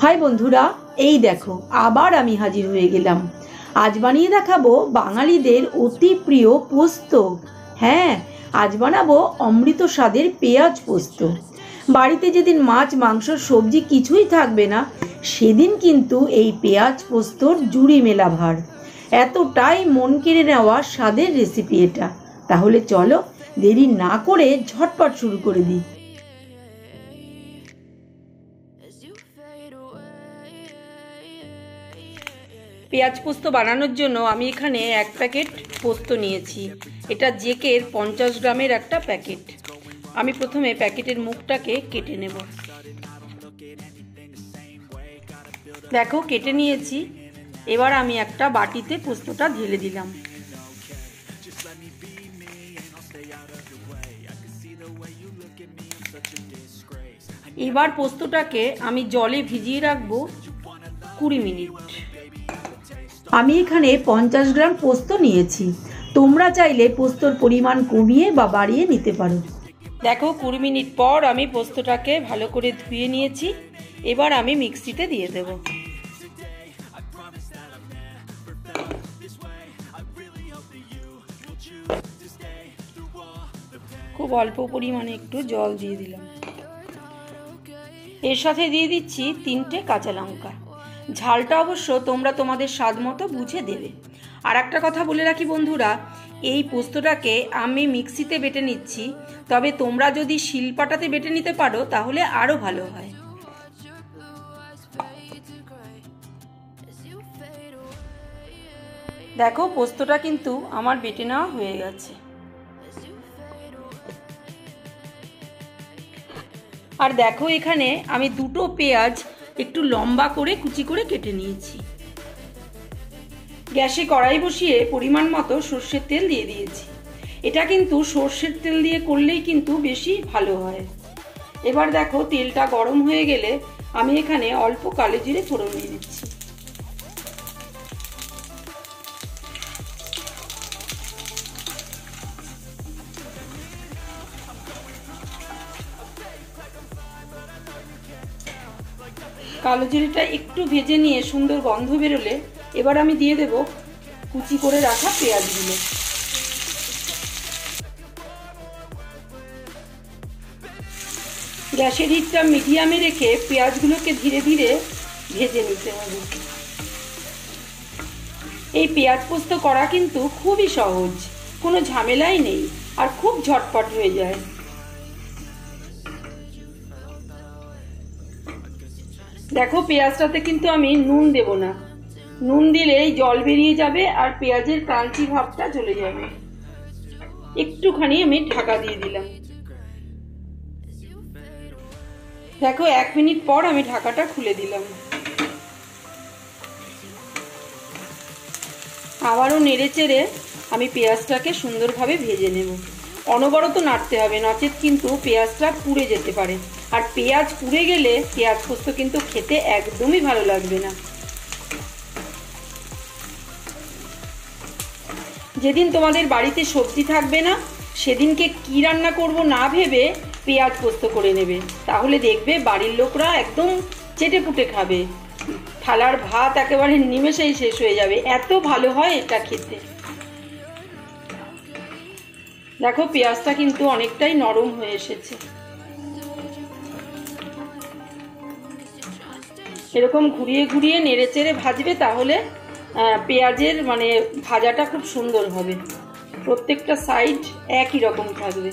हाय बंधुरा এই দেখো আবার আমি হাজির হয়ে গেলাম। আজ বানিয়ে দেখাবো বাঙালিদের অতি প্রিয় পোস্ত। হ্যাঁ, আজ বানাবো অমৃত স্বাদের পেঁয়াজ পোস্ত। বাড়িতে যেদিন মাছ মাংস সবজি কিছুই থাকবে না সেদিন কিন্তু এই পেঁয়াজ পোস্তর জুড়ি মেলা ভার। এতটাই মন কেড়ে নেওয়া স্বাদের রেসিপি এটা। তাহলে চলো দেরি না করে ঝটপট শুরু করে দিই। পেঁয়াজ পোস্ত বানানোর জন্য আমি এখানে এক প্যাকেট পোস্ত নিয়েছি। এটা জেকের 50 গ্রামের একটা প্যাকেট। আমি প্রথমে প্যাকেটের মুখটাকে কেটে নেব। দেখো কেটে নিয়েছি। এবার আমি একটা বাটিতে পোস্তটা ঢেলে দিলাম। এবার পোস্তটাকে আমি জলে ভিজিয়ে রাখবো 20 মিনিট। আমি এখানে 50 গ্রাম পোস্ত নিয়েছি। তোমরা চাইলে পোস্তর পরিমাণ কমিয়ে বা বাড়িয়ে নিতে পারো। দেখো 20 মিনিট পর আমি পোস্তটাকে ভালো করে ধুয়ে নিয়েছি। এবার আমি মিক্সিতে দিয়ে দেব। খুব অল্প পরিমাণে একটু জল দিয়ে দিলাম। এর সাথে দিয়ে দিচ্ছি 3টে কাঁচা লঙ্কা। ঝালটা অবশ্য তোমরা তোমাদের স্বাদ মতো বুঝে দেবে। আর একটা কথা বলে রাখি বন্ধুরা, এই পোস্তটাকে আমি মিক্সিতে বেটে নিচ্ছি, তবে তোমরা যদি শিলপাটাতে বেটে নিতে পারো তাহলে আরো ভালো হয়। দেখো পোস্তটা কিন্তু আমার বেটে নেওয়া হয়ে গেছে। আর দেখো এখানে আমি 2টো পেঁয়াজ একটু লম্বা করে কুচি করে কেটে নিয়েছি। গ্যাসে কড়াই বসিয়ে পরিমাণ মতো সর্ষের তেল দিয়ে দিয়েছি। এটা কিন্তু সর্ষের তেল দিয়ে করলেই কিন্তু বেশি ভালো হয়। এবার দেখো তেলটা গরম হয়ে গেলে আমি এখানে অল্প কালো জিরে ফোড়ন দিয়ে দিচ্ছি। কালো জিরেটা একটু ভেজে নিয়ে সুন্দর গন্ধ বেরোলে এবার আমি দিয়ে দেব কুচি করে রাখা পেঁয়াজগুলো। গ্যাসের হিটটা মিডিয়ামে রেখে পেঁয়াজগুলোকে ধীরে ধীরে ভেজে নিতে হবে। এই পেঁয়াজ পোস্ত করা কিন্তু খুবই সহজ, কোনো ঝামেলাই নেই আর খুব ঝটপট হয়ে যায়। দেখো পেঁয়াজটাতে কিন্তু আমি নুন দেব না। নুন দিলেই জল বেরিয়ে যাবে আর পেঁয়াজের ক্রাঞ্চি ভাবটা চলে যাবে। একটুখানি আমি ঢাকা দিয়ে দিলাম। দেখো 1 মিনিট পর আমি ঢাকাটা খুলে দিলাম। আবারও নেড়ে চেড়ে আমি পেঁয়াজটাকে সুন্দরভাবে ভেজে নেব। অনবরত নাড়তে হবে, নচেত কিন্তু পেঁয়াজটা পুড়ে যেতে পারে। আর পেঁয়াজ পুড়ে গেলে পেঁয়াজ পোস্ত কিন্তু খেতে একদমই ভালো লাগবে না। যেদিন তোমাদের বাড়িতে সবজি থাকবে না সেদিনকে কি রান্না করব না ভেবে পেঁয়াজ পোস্ত করে নেবে, তাহলে দেখবে বাড়ির লোকরা একদম চেটেপুটে খাবে। থালার ভাত একেবারে নিমেষেই শেষ হয়ে যাবে, এত ভালো হয় এটা খেতে। দেখো পেঁয়াজটা কিন্তু অনেকটাই নরম হয়ে এসেছে। এরকম ঘুরিয়ে ঘুরিয়ে নেড়ে চেড়ে ভাজবে, তাহলে পেঁয়াজের মানে ভাজাটা খুব সুন্দর হবে। প্রত্যেকটা সাইড একই রকম থাকবে।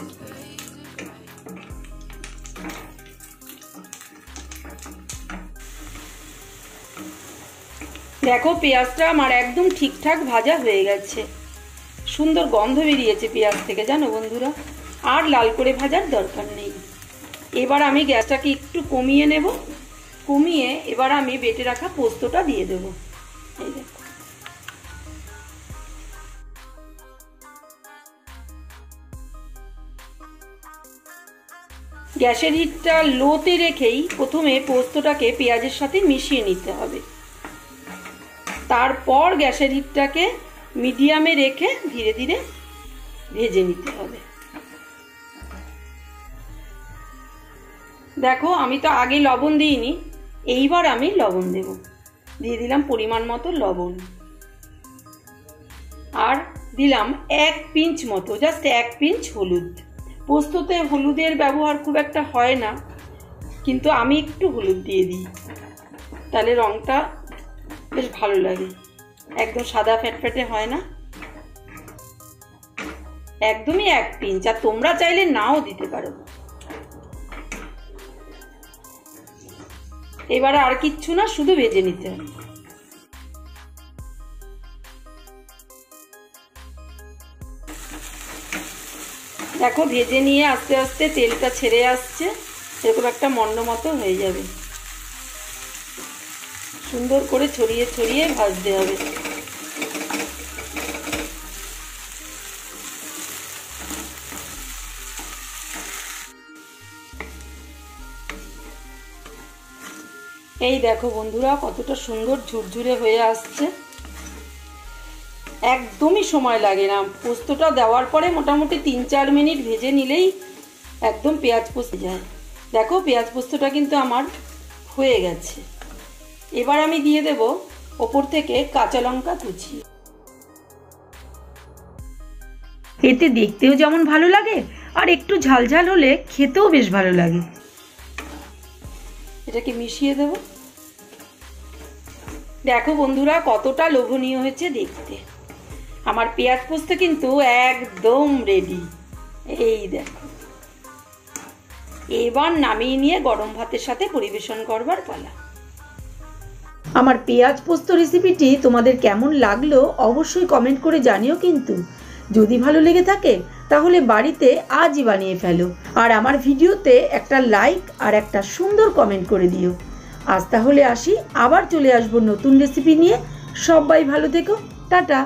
দেখো পেঁয়াজটা আমার একদম ঠিকঠাক ভাজা হয়ে গেছে। সুন্দর গন্ধ বেরিয়েছে পেঁয়াজ থেকে, জানো বন্ধুরা। আর লাল করে ভাজার দরকার নেই। এবার আমি গ্যাসটাকে একটু কমিয়ে নেব। কমিয়ে এবার আমি বেটে রাখা পোস্তটা দিয়ে দেব। এই দেখো গ্যাসের হিটটা লোতে রেখেই প্রথমে পোস্তটাকে পেঁয়াজের সাথে মিশিয়ে নিতে হবে। তারপর গ্যাসের হিটটাকে মিডিয়ামে রেখে ধীরে ধীরে ভেজে নিতে হবে। দেখো আমি তো আগে লবণ দিইনি, এইবার আমি লবণ দেব, দিয়ে দিলাম পরিমাণ মতো লবণ, আর দিলাম 1 পিঞ্চ মতো, জাস্ট 1 পিঞ্চ হলুদ। পোস্ততে হলুদের ব্যবহার খুব একটা হয় না, কিন্তু আমি একটু হলুদ দিয়ে দিই, তাহলে রঙটা বেশ ভালো লাগে, একদম সাদা ফ্যাটফ্যাটে হয় না। একদমই 1 পিঞ্চ, আর তোমরা চাইলে নাও দিতে পারো। এবার আর কিচ্ছু না, শুধু ভেজে নিতে হবে। দেখো ভেজে নিয়ে আস্তে আস্তে তেলটা ছেড়ে আসছে, এরকম একটা মন্ড মতো হয়ে যাবে। সুন্দর করে ছড়িয়ে ছড়িয়ে ভাজতে হবে। এই দেখো বন্ধুরা, কতটা সুন্দর ঝুরঝুরে হয়ে আসছে, একদমই সময় লাগে না। পোস্তটা দেওয়ার পরে মোটামুটি 3-4 মিনিট ভেজে নিলেই একদম পেঁয়াজ পোস্ত যায়। দেখো পেঁয়াজ পোস্তটা কিন্তু আমার হয়ে গেছে। এবার আমি দিয়ে দেব ওপর থেকে কাঁচা লঙ্কা কুচি। এতে দেখতেও যেমন ভালো লাগে, আর একটু ঝালঝাল হলে খেতেও বেশ ভালো লাগে। এটাকে মিশিয়ে দেব। দেখো বন্ধুরা, কতটা লোভনীয় হয়েছে দেখতে। আমার পেঁয়াজ পোস্ত কিন্তু একদম রেডি। এই দেখো, এবার নামিয়ে নিয়ে গরম ভাতের সাথে পরিবেশন করবার পালা। আমার পেঁয়াজ পোস্ত রেসিপিটি তোমাদের কেমন লাগলো অবশ্যই কমেন্ট করে জানিও কিন্তু। যদি ভালো লেগে থাকে তাহলে বাড়িতে আজই বানিয়ে ফেলো, আর আমার ভিডিওতে একটা লাইক আর একটা সুন্দর কমেন্ট করে দিও। আজ তাহলে আসি, আবার চলে আসবো নতুন রেসিপি নিয়ে। সবাই ভালো থেকো, টাটা।